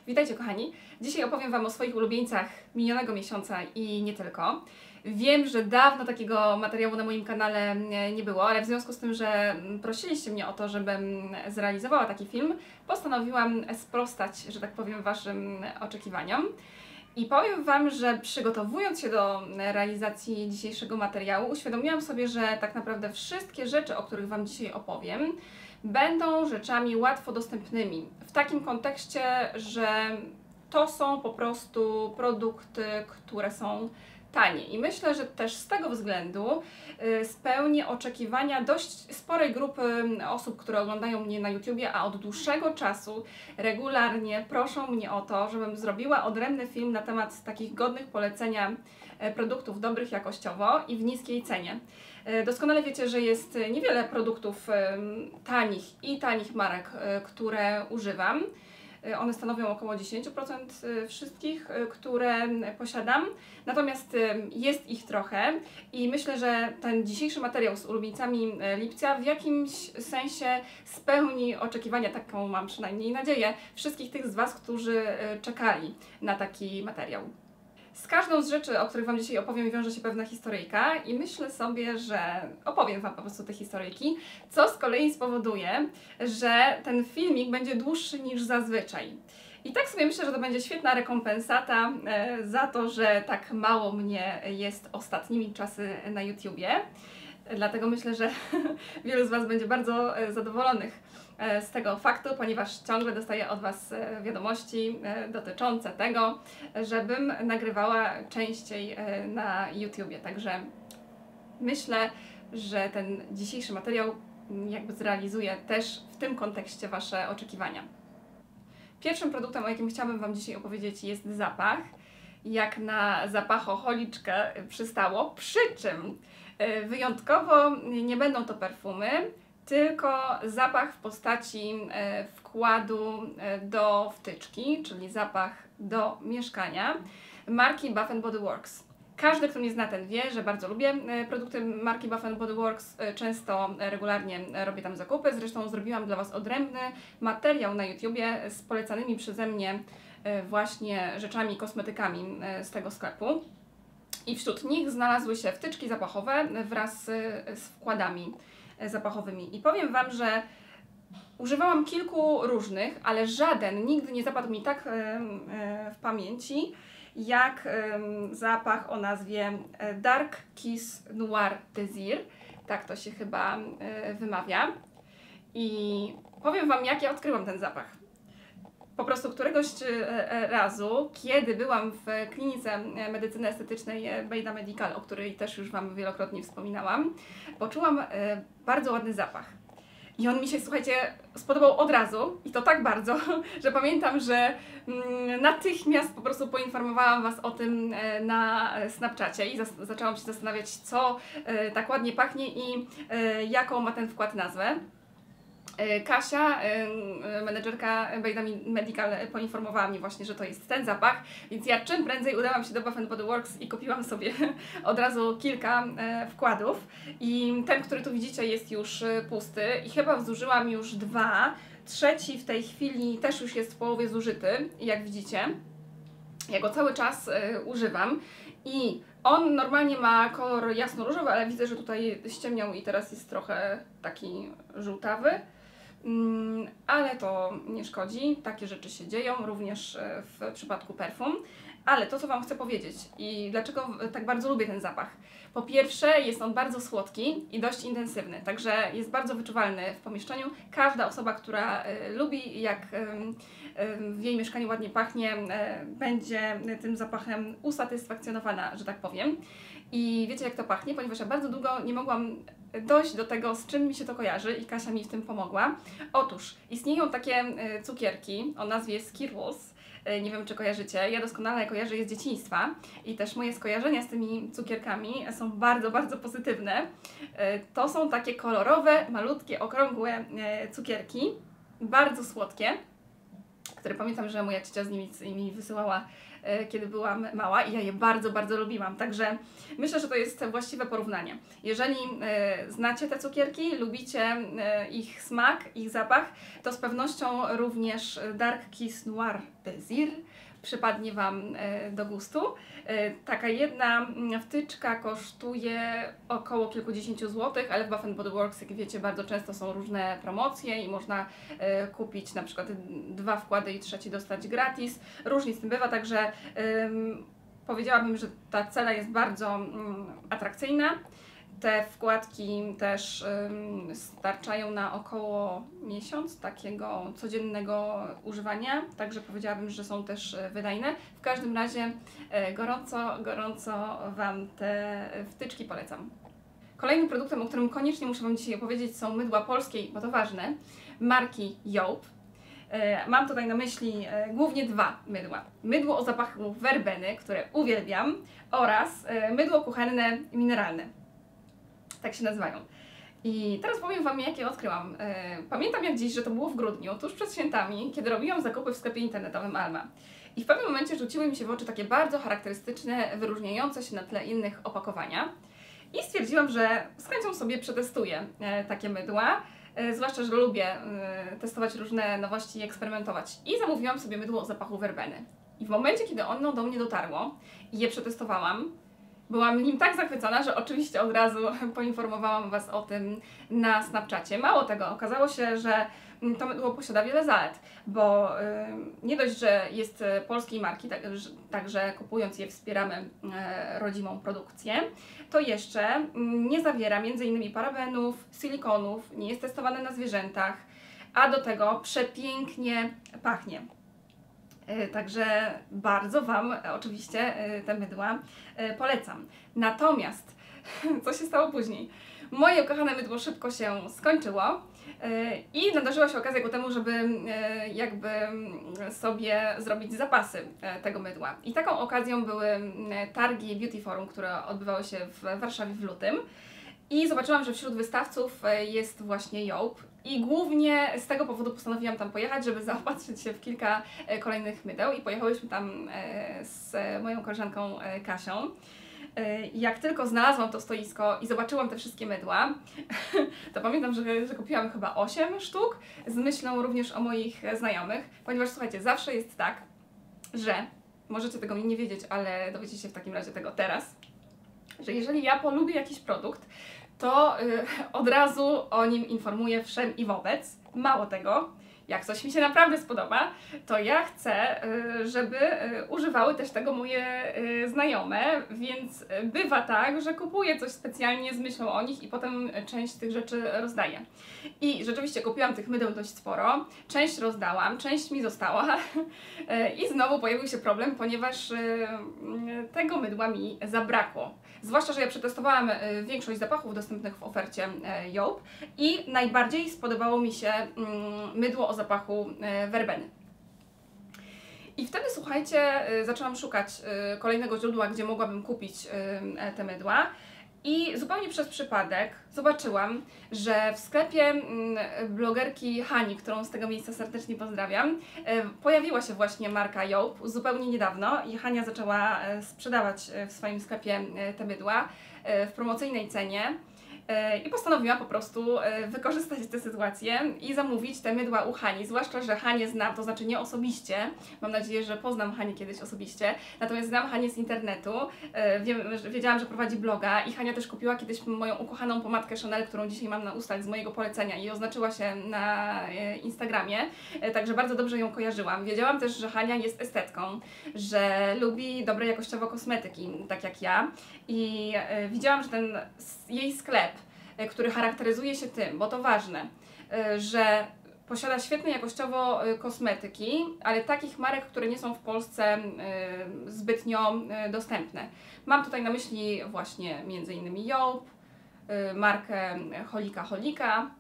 Witajcie kochani! Dzisiaj opowiem Wam o swoich ulubieńcach minionego miesiąca i nie tylko. Wiem, że dawno takiego materiału na moim kanale nie było, ale w związku z tym, że prosiliście mnie o to, żebym zrealizowała taki film, postanowiłam sprostać, że tak powiem, Waszym oczekiwaniom. I powiem Wam, że przygotowując się do realizacji dzisiejszego materiału, uświadomiłam sobie, że tak naprawdę wszystkie rzeczy, o których Wam dzisiaj opowiem, będą rzeczami łatwo dostępnymi. W takim kontekście, że to są po prostu produkty, które są tanie. I myślę, że też z tego względu spełni oczekiwania dość sporej grupy osób, które oglądają mnie na YouTubie, a od dłuższego czasu regularnie proszą mnie o to, żebym zrobiła odrębny film na temat takich godnych polecenia produktów dobrych jakościowo i w niskiej cenie. Doskonale wiecie, że jest niewiele produktów tanich marek, które używam. One stanowią około 10% wszystkich, które posiadam. Natomiast jest ich trochę i myślę, że ten dzisiejszy materiał z ulubieńcami lipca w jakimś sensie spełni oczekiwania, taką mam przynajmniej nadzieję, wszystkich tych z Was, którzy czekali na taki materiał. Z każdą z rzeczy, o których Wam dzisiaj opowiem, wiąże się pewna historyjka i myślę sobie, że opowiem Wam po prostu te historyjki, co z kolei spowoduje, że ten filmik będzie dłuższy niż zazwyczaj. I tak sobie myślę, że to będzie świetna rekompensata za to, że tak mało mnie jest ostatnimi czasy na YouTubie. Dlatego myślę, że wielu z Was będzie bardzo zadowolonych z tego faktu, ponieważ ciągle dostaję od Was wiadomości dotyczące tego, żebym nagrywała częściej na YouTubie. Także myślę, że ten dzisiejszy materiał jakby zrealizuje też w tym kontekście Wasze oczekiwania. Pierwszym produktem, o jakim chciałabym Wam dzisiaj opowiedzieć, jest zapach. Jak na zapachoholiczkę przystało, przy czym wyjątkowo nie będą to perfumy, tylko zapach w postaci wkładu do wtyczki, czyli zapach do mieszkania marki Bath & Body Works. Każdy, kto mnie zna, ten wie, że bardzo lubię produkty marki Bath & Body Works. Często, regularnie robię tam zakupy. Zresztą zrobiłam dla Was odrębny materiał na YouTubie z polecanymi przeze mnie właśnie rzeczami, kosmetykami z tego sklepu. I wśród nich znalazły się wtyczki zapachowe wraz z wkładami zapachowymi. I powiem Wam, że używałam kilku różnych, ale żaden nigdy nie zapadł mi tak w pamięci, jak zapach o nazwie Dark Kiss Noir Désir. Tak to się chyba wymawia. I powiem Wam, jak ja odkryłam ten zapach. Po prostu któregoś razu, kiedy byłam w klinice medycyny estetycznej Bejda Medical, o której też już Wam wielokrotnie wspominałam, poczułam bardzo ładny zapach. I on mi się, słuchajcie, spodobał od razu i to tak bardzo, że pamiętam, że natychmiast po prostu poinformowałam Was o tym na Snapchacie i zaczęłam się zastanawiać, co tak ładnie pachnie i jaką ma ten wkład nazwę. Kasia, menedżerka Bejda Medical, poinformowała mnie właśnie, że to jest ten zapach, więc ja czym prędzej udałam się do Bath & Body Works i kupiłam sobie od razu kilka wkładów. I ten, który tu widzicie, jest już pusty i chyba zużyłam już dwa. Trzeci w tej chwili też już jest w połowie zużyty, jak widzicie. Ja go cały czas używam i on normalnie ma kolor jasno-różowy, ale widzę, że tutaj ściemniał i teraz jest trochę taki żółtawy. Ale to nie szkodzi, takie rzeczy się dzieją również w przypadku perfum. Ale to, co Wam chcę powiedzieć i dlaczego tak bardzo lubię ten zapach. Po pierwsze, jest on bardzo słodki i dość intensywny, także jest bardzo wyczuwalny w pomieszczeniu. Każda osoba, która lubi, jak w jej mieszkaniu ładnie pachnie, będzie tym zapachem usatysfakcjonowana, że tak powiem. I wiecie, jak to pachnie, ponieważ ja bardzo długo nie mogłam dojść do tego, z czym mi się to kojarzy i Kasia mi w tym pomogła. Otóż istnieją takie cukierki o nazwie Skittles. Nie wiem, czy kojarzycie. Ja doskonale kojarzę je z dzieciństwa i też moje skojarzenia z tymi cukierkami są bardzo, bardzo pozytywne. To są takie kolorowe, malutkie, okrągłe cukierki, bardzo słodkie, które pamiętam, że moja ciocia z Niemiec mi wysyłała, kiedy byłam mała i ja je bardzo, bardzo lubiłam. Także myślę, że to jest właściwe porównanie. Jeżeli znacie te cukierki, lubicie ich smak, ich zapach, to z pewnością również Dark Kiss Noir Désir przypadnie Wam do gustu. Taka jedna wtyczka kosztuje około kilkudziesięciu złotych, ale w Bath & Body Works, jak wiecie, bardzo często są różne promocje i można kupić na przykład 2 wkłady i trzeci dostać gratis. Różnie z tym bywa, także powiedziałabym, że ta cena jest bardzo atrakcyjna. Te wkładki też starczają na około miesiąc takiego codziennego używania, także powiedziałabym, że są też wydajne. W każdym razie gorąco Wam te wtyczki polecam. Kolejnym produktem, o którym koniecznie muszę Wam dzisiaj opowiedzieć, są mydła polskie, bo to ważne, marki Joop. Mam tutaj na myśli głównie 2 mydła. Mydło o zapachu werbeny, które uwielbiam, oraz mydło kuchenne mineralne. Tak się nazywają. I teraz powiem Wam, jakie odkryłam. Pamiętam jak dziś, że to było w grudniu, tuż przed świętami, kiedy robiłam zakupy w sklepie internetowym Alma. I w pewnym momencie rzuciły mi się w oczy takie bardzo charakterystyczne, wyróżniające się na tle innych opakowania. I stwierdziłam, że z chęcią sobie przetestuję takie mydła, zwłaszcza, że lubię testować różne nowości i eksperymentować. I zamówiłam sobie mydło o zapachu werbeny. I w momencie, kiedy ono do mnie dotarło i je przetestowałam, byłam nim tak zachwycona, że oczywiście od razu poinformowałam Was o tym na Snapchacie. Mało tego, okazało się, że to mydło posiada wiele zalet, bo nie dość, że jest polskiej marki, także kupując je wspieramy rodzimą produkcję, to jeszcze nie zawiera m.in. parabenów, silikonów, nie jest testowane na zwierzętach, a do tego przepięknie pachnie. Także bardzo Wam oczywiście te mydła polecam. Natomiast, co się stało później? Moje ukochane mydło szybko się skończyło i nadarzyła się okazja ku temu, żeby jakby sobie zrobić zapasy tego mydła. I taką okazją były targi Beauty Forum, które odbywały się w Warszawie w lutym. I zobaczyłam, że wśród wystawców jest właśnie Joop. I głównie z tego powodu postanowiłam tam pojechać, żeby zaopatrzyć się w kilka kolejnych mydeł. I pojechałyśmy tam z moją koleżanką Kasią. Jak tylko znalazłam to stoisko i zobaczyłam te wszystkie mydła, to pamiętam, że kupiłam chyba 8 sztuk, z myślą również o moich znajomych, ponieważ słuchajcie, zawsze jest tak, że możecie tego nie wiedzieć, ale dowiecie się w takim razie tego teraz, że jeżeli ja polubię jakiś produkt, to od razu o nim informuję wszem i wobec. Mało tego, jak coś mi się naprawdę spodoba, to ja chcę, żeby używały też tego moje znajome, więc bywa tak, że kupuję coś specjalnie z myślą o nich i potem część tych rzeczy rozdaję. I rzeczywiście kupiłam tych mydeł dość sporo, część rozdałam, część mi została i znowu pojawił się problem, ponieważ tego mydła mi zabrakło. Zwłaszcza, że ja przetestowałam większość zapachów dostępnych w ofercie Joop i najbardziej spodobało mi się mydło o zapachu werbeny. I wtedy, słuchajcie, zaczęłam szukać kolejnego źródła, gdzie mogłabym kupić te mydła. I zupełnie przez przypadek zobaczyłam, że w sklepie blogerki Hani, którą z tego miejsca serdecznie pozdrawiam, pojawiła się właśnie marka Joop zupełnie niedawno i Hania zaczęła sprzedawać w swoim sklepie te mydła w promocyjnej cenie. I postanowiłam po prostu wykorzystać tę sytuację i zamówić te mydła u Hani, zwłaszcza, że Hanię znam, to znaczy nie osobiście, mam nadzieję, że poznam Hanię kiedyś osobiście, natomiast znam Hanię z internetu, wiedziałam, że prowadzi bloga i Hania też kupiła kiedyś moją ukochaną pomadkę Chanel, którą dzisiaj mam na ustach z mojego polecenia i oznaczyła się na Instagramie, także bardzo dobrze ją kojarzyłam. Wiedziałam też, że Hania jest estetką, że lubi dobre jakościowo kosmetyki, tak jak ja i widziałam, że ten jej sklep, który charakteryzuje się tym, bo to ważne, że posiada świetne jakościowo kosmetyki, ale takich marek, które nie są w Polsce zbytnio dostępne. Mam tutaj na myśli właśnie m.in. Joop, markę Holika,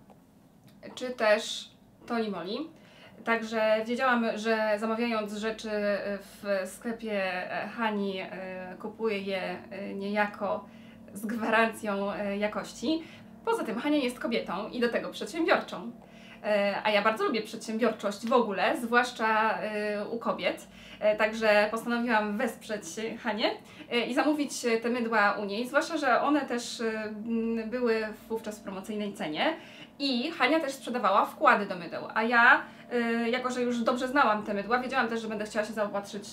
czy też Toni Moly. Także wiedziałam, że zamawiając rzeczy w sklepie Hani kupuję je niejako z gwarancją jakości. Poza tym Hania jest kobietą i do tego przedsiębiorczą. a ja bardzo lubię przedsiębiorczość w ogóle, zwłaszcza u kobiet. Także postanowiłam wesprzeć Hanię i zamówić te mydła u niej, zwłaszcza, że one też były wówczas w promocyjnej cenie i Hania też sprzedawała wkłady do mydeł, a ja, jako że już dobrze znałam te mydła, wiedziałam też, że będę chciała się zaopatrzyć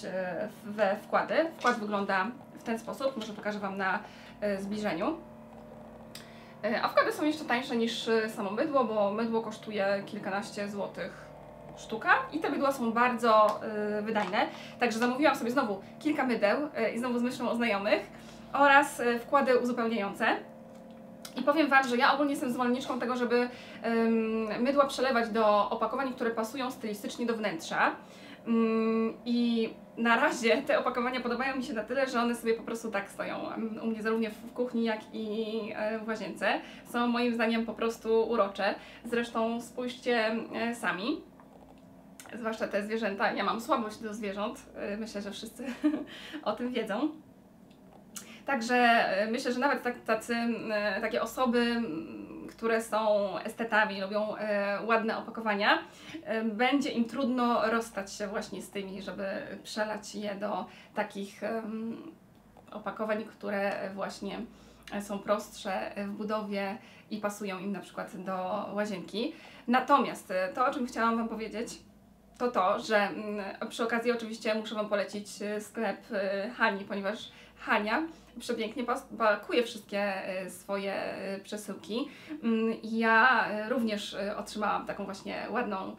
we wkłady. Wkład wygląda w ten sposób, może pokażę Wam na zbliżeniu. A wkłady są jeszcze tańsze niż samo mydło, bo mydło kosztuje kilkanaście złotych sztuka i te mydła są bardzo wydajne. Także zamówiłam sobie znowu kilka mydeł i znowu z myślą o znajomych oraz wkłady uzupełniające. I powiem Wam, że ja ogólnie jestem zwolenniczką tego, żeby mydła przelewać do opakowań, które pasują stylistycznie do wnętrza. I na razie te opakowania podobają mi się na tyle, że one sobie po prostu tak stoją u mnie zarówno w kuchni, jak i w łazience. Są moim zdaniem po prostu urocze. Zresztą spójrzcie sami, zwłaszcza te zwierzęta. Ja mam słabość do zwierząt, myślę, że wszyscy o tym wiedzą. Także myślę, że nawet takie osoby, które są estetami, lubią ładne opakowania, będzie im trudno rozstać się właśnie z tymi, żeby przelać je do takich opakowań, które właśnie są prostsze w budowie i pasują im na przykład do łazienki. Natomiast to, o czym chciałam Wam powiedzieć, to to, że przy okazji oczywiście muszę Wam polecić sklep Hani, ponieważ Hania przepięknie pakuje wszystkie swoje przesyłki. Ja również otrzymałam taką właśnie ładną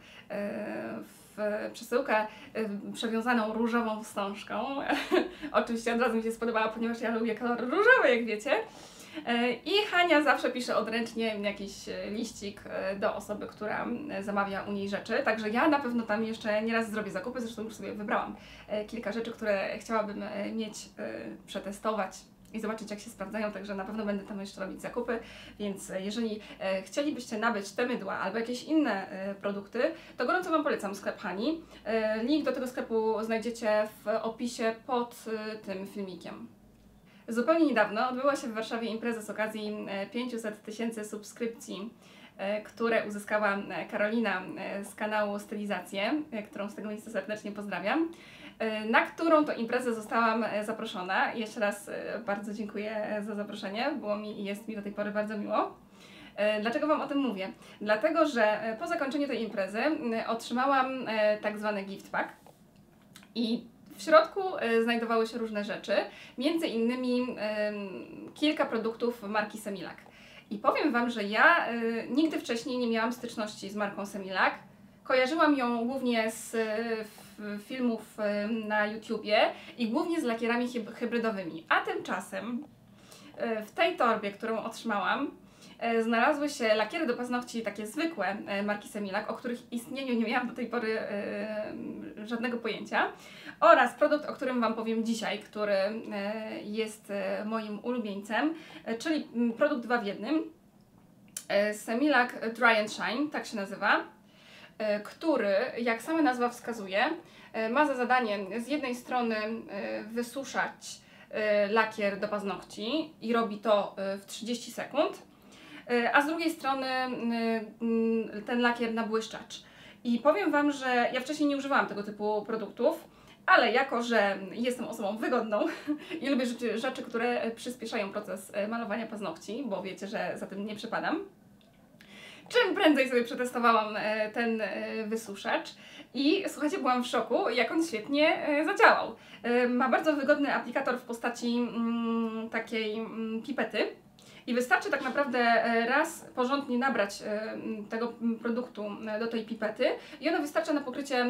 przesyłkę przewiązaną różową wstążką. Oczywiście od razu mi się spodobała, ponieważ ja lubię kolor różowy, jak wiecie. I Hania zawsze pisze odręcznie jakiś liścik do osoby, która zamawia u niej rzeczy, także ja na pewno tam jeszcze nieraz zrobię zakupy, zresztą już sobie wybrałam kilka rzeczy, które chciałabym mieć, przetestować i zobaczyć, jak się sprawdzają, także na pewno będę tam jeszcze robić zakupy, więc jeżeli chcielibyście nabyć te mydła albo jakieś inne produkty, to gorąco Wam polecam sklep Hani. Link do tego sklepu znajdziecie w opisie pod tym filmikiem. Zupełnie niedawno odbyła się w Warszawie impreza z okazji 500 000 subskrypcji, które uzyskała Karolina z kanału Stylizacje, którą z tego miejsca serdecznie pozdrawiam, na którą to imprezę zostałam zaproszona. Jeszcze raz bardzo dziękuję za zaproszenie, było mi i jest mi do tej pory bardzo miło. Dlaczego Wam o tym mówię? Dlatego, że po zakończeniu tej imprezy otrzymałam tak zwany gift pack i w środku znajdowały się różne rzeczy, między innymi kilka produktów marki Semilac. I powiem Wam, że ja nigdy wcześniej nie miałam styczności z marką Semilac. Kojarzyłam ją głównie z filmów na YouTubie i głównie z lakierami hybrydowymi. A tymczasem w tej torbie, którą otrzymałam, znalazły się lakiery do paznokci takie zwykłe marki Semilac, o których istnieniu nie miałam do tej pory żadnego pojęcia, oraz produkt, o którym Wam powiem dzisiaj, który jest moim ulubieńcem, czyli produkt 2 w 1, Semilac Dry and Shine, tak się nazywa, który, jak sama nazwa wskazuje, ma za zadanie z jednej strony wysuszać lakier do paznokci i robi to w 30 sekund, a z drugiej strony ten lakier nabłyszczacz. I powiem Wam, że ja wcześniej nie używałam tego typu produktów, ale jako że jestem osobą wygodną i lubię rzeczy, które przyspieszają proces malowania paznokci, bo wiecie, że za tym nie przepadam, czym prędzej sobie przetestowałam ten wysuszacz i słuchajcie, byłam w szoku, jak on świetnie zadziałał. Ma bardzo wygodny aplikator w postaci takiej pipety. I wystarczy tak naprawdę raz porządnie nabrać tego produktu do tej pipety i ono wystarcza na pokrycie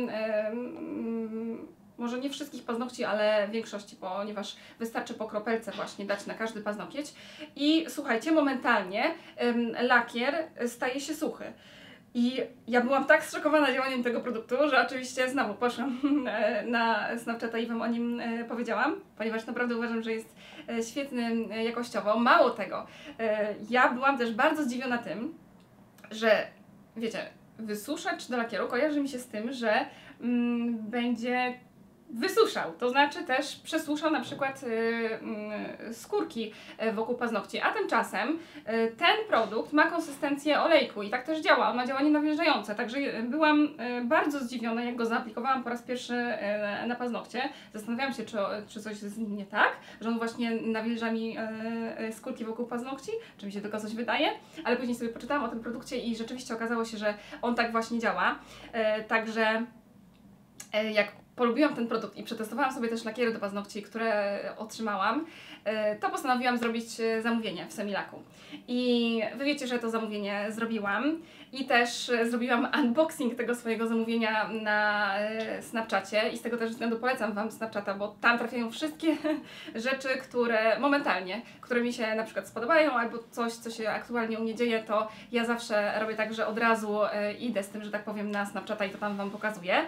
może nie wszystkich paznokci, ale większości, ponieważ wystarczy po kropelce właśnie dać na każdy paznokieć i słuchajcie, momentalnie lakier staje się suchy. I ja byłam tak zszokowana działaniem tego produktu, że oczywiście znowu poszłam na Snapchata i Wam o nim powiedziałam, ponieważ naprawdę uważam, że jest świetny jakościowo. Mało tego, ja byłam też bardzo zdziwiona tym, że wiecie, wysuszacz do lakieru kojarzy mi się z tym, że będzie wysuszał, to znaczy też przesuszał na przykład skórki wokół paznokci, a tymczasem ten produkt ma konsystencję olejku i tak też działa, on ma działanie nawilżające, także byłam bardzo zdziwiona, jak go zaaplikowałam po raz pierwszy na paznokcie. Zastanawiałam się, czy coś z nim nie tak, że on właśnie nawilża mi skórki wokół paznokci, czy mi się tylko coś wydaje, ale później sobie poczytałam o tym produkcie i rzeczywiście okazało się, że on tak właśnie działa, także jak polubiłam ten produkt i przetestowałam sobie też lakiery do paznokci, które otrzymałam, to postanowiłam zrobić zamówienie w Semilaku. I wy wiecie, że to zamówienie zrobiłam i też zrobiłam unboxing tego swojego zamówienia na Snapchacie i z tego też względu polecam Wam Snapchata, bo tam trafiają wszystkie rzeczy, które mi się na przykład spodobają albo coś, co się aktualnie u mnie dzieje, to ja zawsze robię tak, że od razu idę z tym, że tak powiem, na Snapchata i to tam Wam pokazuję.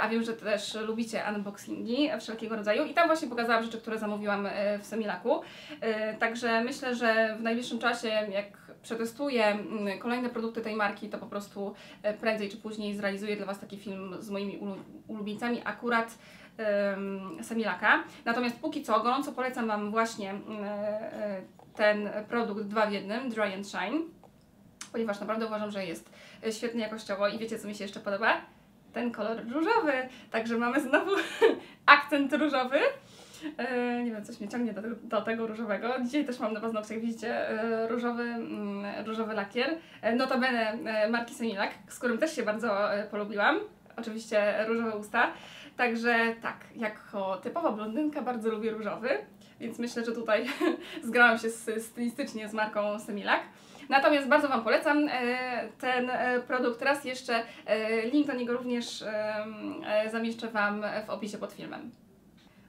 A wiem, że też lubicie unboxingi wszelkiego rodzaju i tam właśnie pokazałam rzeczy, które zamówiłam w Semilaku. Także myślę, że w najbliższym czasie, jak przetestuję kolejne produkty tej marki, to po prostu prędzej czy później zrealizuję dla Was taki film z moimi ulubieńcami akurat Semilaka. Natomiast póki co gorąco polecam Wam właśnie ten produkt 2 w 1, Dry and Shine, ponieważ naprawdę uważam, że jest świetny jakościowo i wiecie, co mi się jeszcze podoba? Ten kolor różowy, także mamy znowu akcent różowy. Nie wiem, coś mnie ciągnie do tego różowego. Dzisiaj też mam na paznokciach, widzicie, różowy lakier. Notabene marki Semilak, z którym też się bardzo polubiłam. Oczywiście różowe usta. Także tak, jako typowa blondynka bardzo lubię różowy, więc myślę, że tutaj zgrałam się stylistycznie z marką Semilak. Natomiast bardzo Wam polecam ten produkt. Raz jeszcze link do niego również zamieszczę Wam w opisie pod filmem.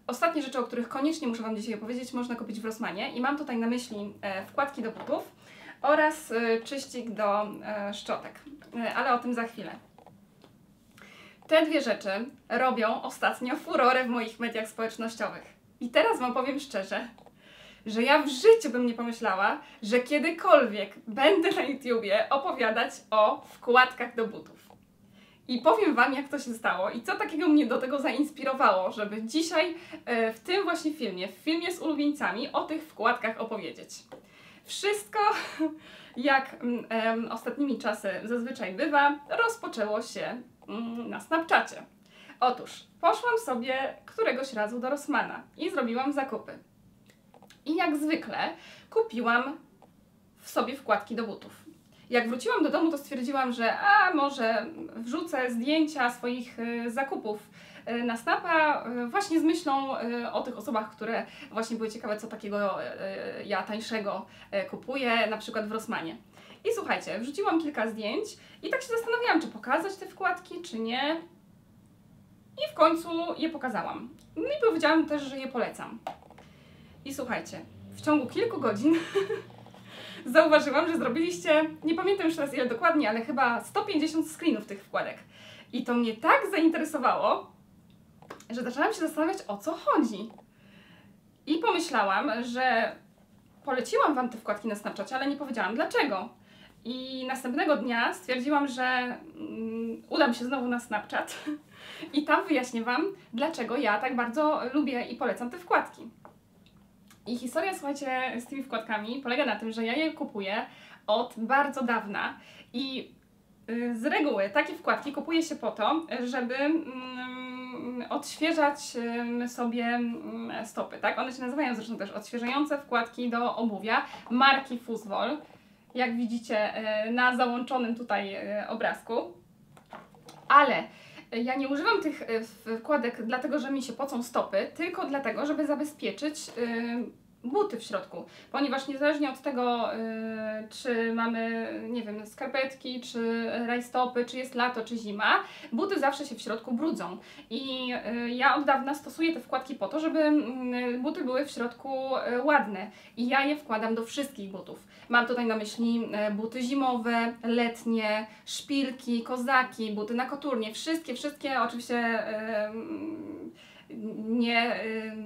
Ostatnie rzeczy, o których koniecznie muszę Wam dzisiaj opowiedzieć, można kupić w Rossmanie i mam tutaj na myśli wkładki do butów oraz czyścik do szczotek, ale o tym za chwilę. Te dwie rzeczy robią ostatnio furorę w moich mediach społecznościowych. I teraz Wam powiem szczerze, że ja w życiu bym nie pomyślała, że kiedykolwiek będę na YouTubie opowiadać o wkładkach do butów. I powiem Wam, jak to się stało i co takiego mnie do tego zainspirowało, żeby dzisiaj w tym właśnie filmie, w filmie z ulubieńcami, o tych wkładkach opowiedzieć. Wszystko, jak ostatnimi czasy zazwyczaj bywa, rozpoczęło się na Snapchacie. Otóż poszłam sobie któregoś razu do Rossmana i zrobiłam zakupy. I jak zwykle kupiłam w sobie wkładki do butów. Jak wróciłam do domu, to stwierdziłam, że może wrzucę zdjęcia swoich zakupów na Snapa właśnie z myślą o tych osobach, które właśnie były ciekawe, co takiego ja tańszego kupuję, na przykład w Rossmanie. I słuchajcie, wrzuciłam kilka zdjęć i tak się zastanawiałam, czy pokazać te wkładki, czy nie. I w końcu je pokazałam. No i powiedziałam też, że je polecam. I słuchajcie, w ciągu kilku godzin zauważyłam, że zrobiliście, nie pamiętam już teraz ile dokładnie, ale chyba 150 screenów tych wkładek. I to mnie tak zainteresowało, że zaczęłam się zastanawiać, o co chodzi. I pomyślałam, że poleciłam Wam te wkładki na Snapchacie, ale nie powiedziałam dlaczego. I następnego dnia stwierdziłam, że udam się znowu na Snapchat i tam wyjaśnię Wam, dlaczego ja tak bardzo lubię i polecam te wkładki. I historia, słuchajcie, z tymi wkładkami polega na tym, że ja je kupuję od bardzo dawna i z reguły takie wkładki kupuje się po to, żeby odświeżać sobie stopy, tak? One się nazywają zresztą też odświeżające wkładki do obuwia marki Fuzwol, jak widzicie na załączonym tutaj obrazku. Ale ja nie używam tych wkładek dlatego, że mi się pocą stopy, tylko dlatego, żeby zabezpieczyć buty w środku, ponieważ niezależnie od tego, czy mamy, nie wiem, skarpetki, czy rajstopy, czy jest lato, czy zima, buty zawsze się w środku brudzą. I ja od dawna stosuję te wkładki po to, żeby buty były w środku ładne. I ja je wkładam do wszystkich butów. Mam tutaj na myśli buty zimowe, letnie, szpilki, kozaki, buty na koturnie, wszystkie oczywiście nie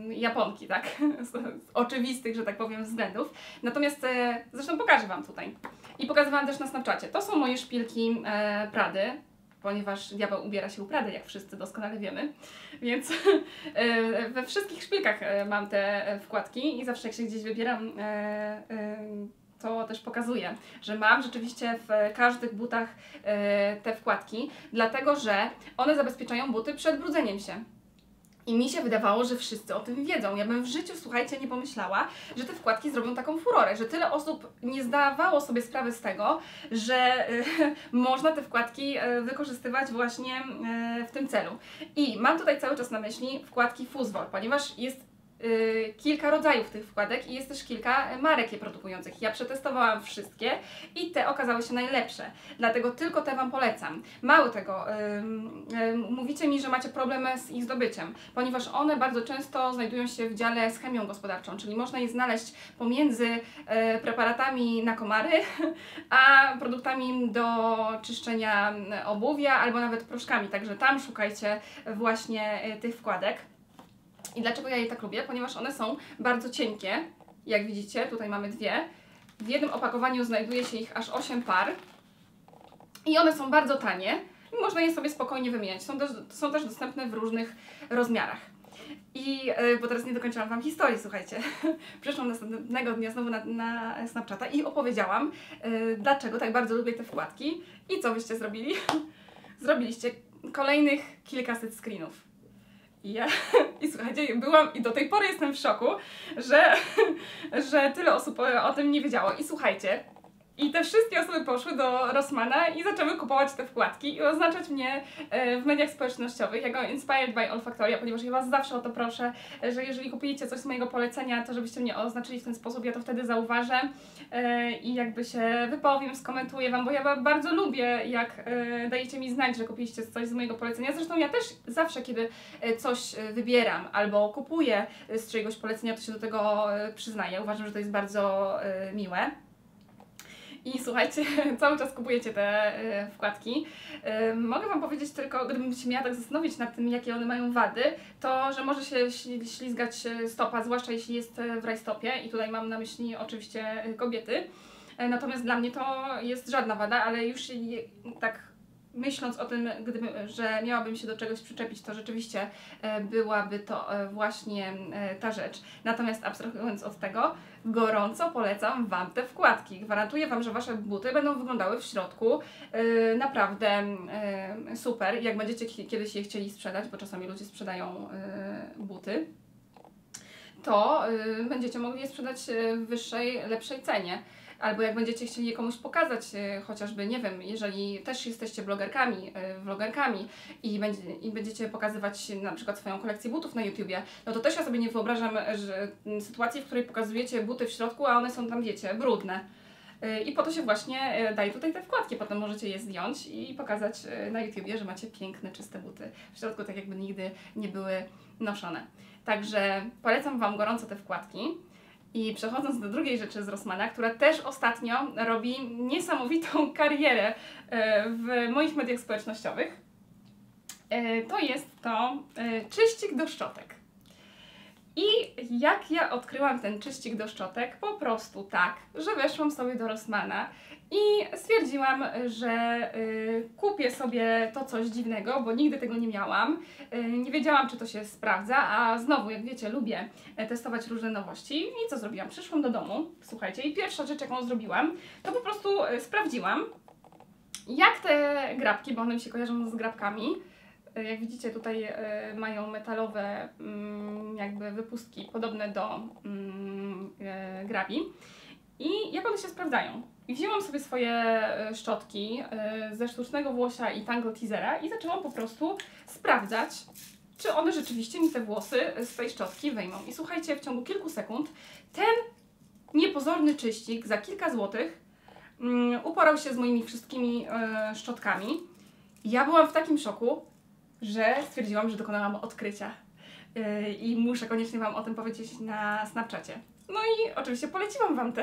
japonki, tak? Z oczywistych, że tak powiem, względów. Natomiast zresztą pokażę Wam tutaj. I pokazywałam też na Snapchacie. To są moje szpilki Prady. ponieważ diabeł ubiera się u Prady, jak wszyscy doskonale wiemy, więc we wszystkich szpilkach mam te wkładki i zawsze jak się gdzieś wybieram, to też pokazuję, że mam rzeczywiście w każdych butach te wkładki, dlatego że one zabezpieczają buty przed brudzeniem się. I mi się wydawało, że wszyscy o tym wiedzą. Ja bym w życiu, słuchajcie, nie pomyślała, że te wkładki zrobią taką furorę, że tyle osób nie zdawało sobie sprawy z tego, że można te wkładki wykorzystywać właśnie w tym celu. I mam tutaj cały czas na myśli wkładki Fuzwol, ponieważ jest kilka rodzajów tych wkładek i jest też kilka marek je produkujących. Ja przetestowałam wszystkie i te okazały się najlepsze, dlatego tylko te Wam polecam. Mało tego, mówicie mi, że macie problemy z ich zdobyciem, ponieważ one bardzo często znajdują się w dziale z chemią gospodarczą, czyli można je znaleźć pomiędzy preparatami na komary, a produktami do czyszczenia obuwia albo nawet proszkami, także tam szukajcie właśnie tych wkładek. I dlaczego ja je tak lubię? Ponieważ one są bardzo cienkie, jak widzicie, tutaj mamy dwie. W jednym opakowaniu znajduje się ich aż 8 par i one są bardzo tanie i można je sobie spokojnie wymieniać. Są też dostępne w różnych rozmiarach. Bo teraz nie dokończyłam Wam historii, słuchajcie. Przyszłam następnego dnia znowu na Snapchata i opowiedziałam, dlaczego tak bardzo lubię te wkładki i co byście zrobili? Zrobiliście kolejnych kilkaset screenów. I słuchajcie, byłam i do tej pory jestem w szoku, że tyle osób o tym nie wiedziało. I słuchajcie, i te wszystkie osoby poszły do Rossmana i zaczęły kupować te wkładki i oznaczać mnie w mediach społecznościowych jako Inspired by Olfactoria, ponieważ ja Was zawsze o to proszę, że jeżeli kupujecie coś z mojego polecenia, to żebyście mnie oznaczyli w ten sposób, ja to wtedy zauważę i jakby się wypowiem, skomentuję Wam, bo ja bardzo lubię, jak dajecie mi znać, że kupiliście coś z mojego polecenia. Zresztą ja też zawsze, kiedy coś wybieram albo kupuję z czyjegoś polecenia, to się do tego przyznaję. Uważam, że to jest bardzo miłe. I słuchajcie, cały czas kupujecie te wkładki. Mogę Wam powiedzieć tylko, gdybym się miała tak zastanowić nad tym, jakie one mają wady, to, że może się ślizgać stopa, zwłaszcza jeśli jest w rajstopie i tutaj mam na myśli oczywiście kobiety. Natomiast dla mnie to jest żadna wada, ale już tak myśląc o tym, że miałabym się do czegoś przyczepić, to rzeczywiście byłaby to właśnie ta rzecz. Natomiast abstrahując od tego, gorąco polecam Wam te wkładki. Gwarantuję Wam, że Wasze buty będą wyglądały w środku naprawdę super. Jak będziecie kiedyś je chcieli sprzedać, bo czasami ludzie sprzedają buty, to będziecie mogli je sprzedać w wyższej, lepszej cenie. Albo jak będziecie chcieli je komuś pokazać, chociażby, nie wiem, jeżeli też jesteście vlogerkami i będziecie pokazywać na przykład swoją kolekcję butów na YouTubie, no to też ja sobie nie wyobrażam, że sytuacji, w której pokazujecie buty w środku, a one są tam, wiecie, brudne. I po to się właśnie daje tutaj te wkładki, potem możecie je zdjąć i pokazać na YouTubie, że macie piękne, czyste buty w środku, tak jakby nigdy nie były noszone. Także polecam Wam gorąco te wkładki. I przechodząc do drugiej rzeczy z Rossmana, która też ostatnio robi niesamowitą karierę w moich mediach społecznościowych, to jest to czyścik do szczotek. I jak ja odkryłam ten czyścik do szczotek? Po prostu tak, że weszłam sobie do Rossmana i stwierdziłam, że kupię sobie to coś dziwnego, bo nigdy tego nie miałam. Nie wiedziałam, czy to się sprawdza, a znowu, jak wiecie, lubię testować różne nowości. I co zrobiłam? Przyszłam do domu, słuchajcie, i pierwsza rzecz, jaką zrobiłam, to po prostu sprawdziłam, jak te grabki, bo one mi się kojarzą z grabkami, jak widzicie, tutaj mają metalowe jakby wypustki podobne do grabi. I jak one się sprawdzają? I wzięłam sobie swoje szczotki ze sztucznego włosia i Tangle Teasera i zaczęłam po prostu sprawdzać, czy one rzeczywiście mi te włosy z tej szczotki wyjmą. I słuchajcie, w ciągu kilku sekund ten niepozorny czyścik za kilka złotych uporał się z moimi wszystkimi szczotkami. Ja byłam w takim szoku, że stwierdziłam, że dokonałam odkrycia i muszę koniecznie Wam o tym powiedzieć na Snapchacie. No i oczywiście poleciłam Wam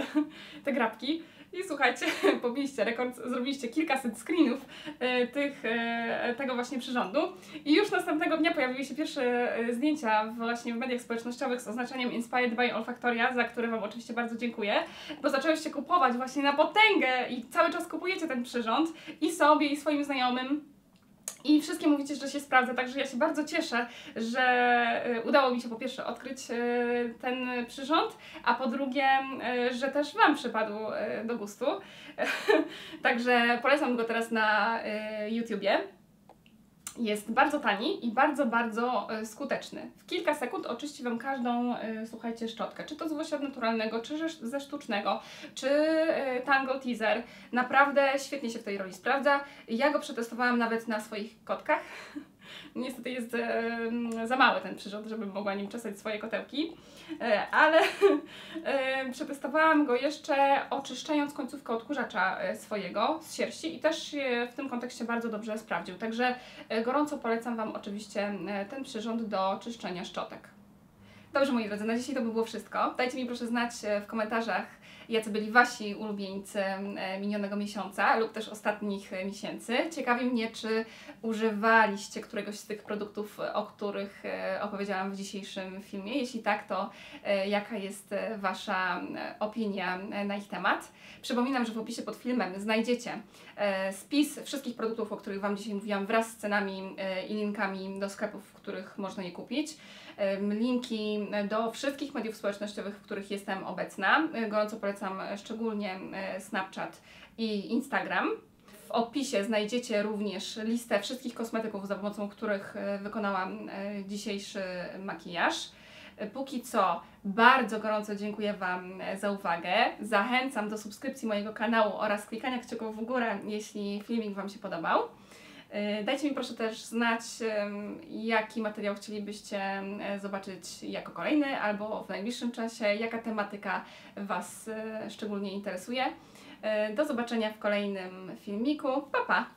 te grabki i słuchajcie, pobiliście rekord, zrobiliście kilkaset screenów tego właśnie przyrządu i już następnego dnia pojawiły się pierwsze zdjęcia właśnie w mediach społecznościowych z oznaczeniem Inspired by Olfactoria, za które Wam oczywiście bardzo dziękuję, bo zaczęłyście kupować właśnie na potęgę i cały czas kupujecie ten przyrząd i sobie i swoim znajomym. I wszystkie mówicie, że się sprawdza, także ja się bardzo cieszę, że udało mi się po pierwsze odkryć ten przyrząd, a po drugie, że też Wam przypadł do gustu. Także polecam go teraz na YouTubie. Jest bardzo tani i bardzo, bardzo skuteczny. W kilka sekund oczyści Wam każdą, słuchajcie, szczotkę. Czy to z włosia naturalnego, czy ze sztucznego, czy Tangle Teaser. Naprawdę świetnie się w tej roli sprawdza. Ja go przetestowałam nawet na swoich kotkach. Niestety jest za mały ten przyrząd, żebym mogła nim czesać swoje kotełki, ale przetestowałam go jeszcze oczyszczając końcówkę odkurzacza swojego z sierści i też się w tym kontekście bardzo dobrze sprawdził. Także gorąco polecam Wam oczywiście ten przyrząd do czyszczenia szczotek. Dobrze, moi drodzy, na dzisiaj to by było wszystko. Dajcie mi proszę znać w komentarzach, jacy byli Wasi ulubieńcy minionego miesiąca lub też ostatnich miesięcy. Ciekawi mnie, czy używaliście któregoś z tych produktów, o których opowiedziałam w dzisiejszym filmie. Jeśli tak, to jaka jest Wasza opinia na ich temat. Przypominam, że w opisie pod filmem znajdziecie spis wszystkich produktów, o których Wam dzisiaj mówiłam, wraz z cenami i linkami do sklepów, w których można je kupić. Linki do wszystkich mediów społecznościowych, w których jestem obecna. Gorąco polecam szczególnie Snapchat i Instagram. W opisie znajdziecie również listę wszystkich kosmetyków, za pomocą których wykonałam dzisiejszy makijaż. Póki co bardzo gorąco dziękuję Wam za uwagę. Zachęcam do subskrypcji mojego kanału oraz klikania kciuków w górę, jeśli filmik Wam się podobał. Dajcie mi proszę też znać, jaki materiał chcielibyście zobaczyć jako kolejny albo w najbliższym czasie, jaka tematyka Was szczególnie interesuje. Do zobaczenia w kolejnym filmiku. Pa, pa!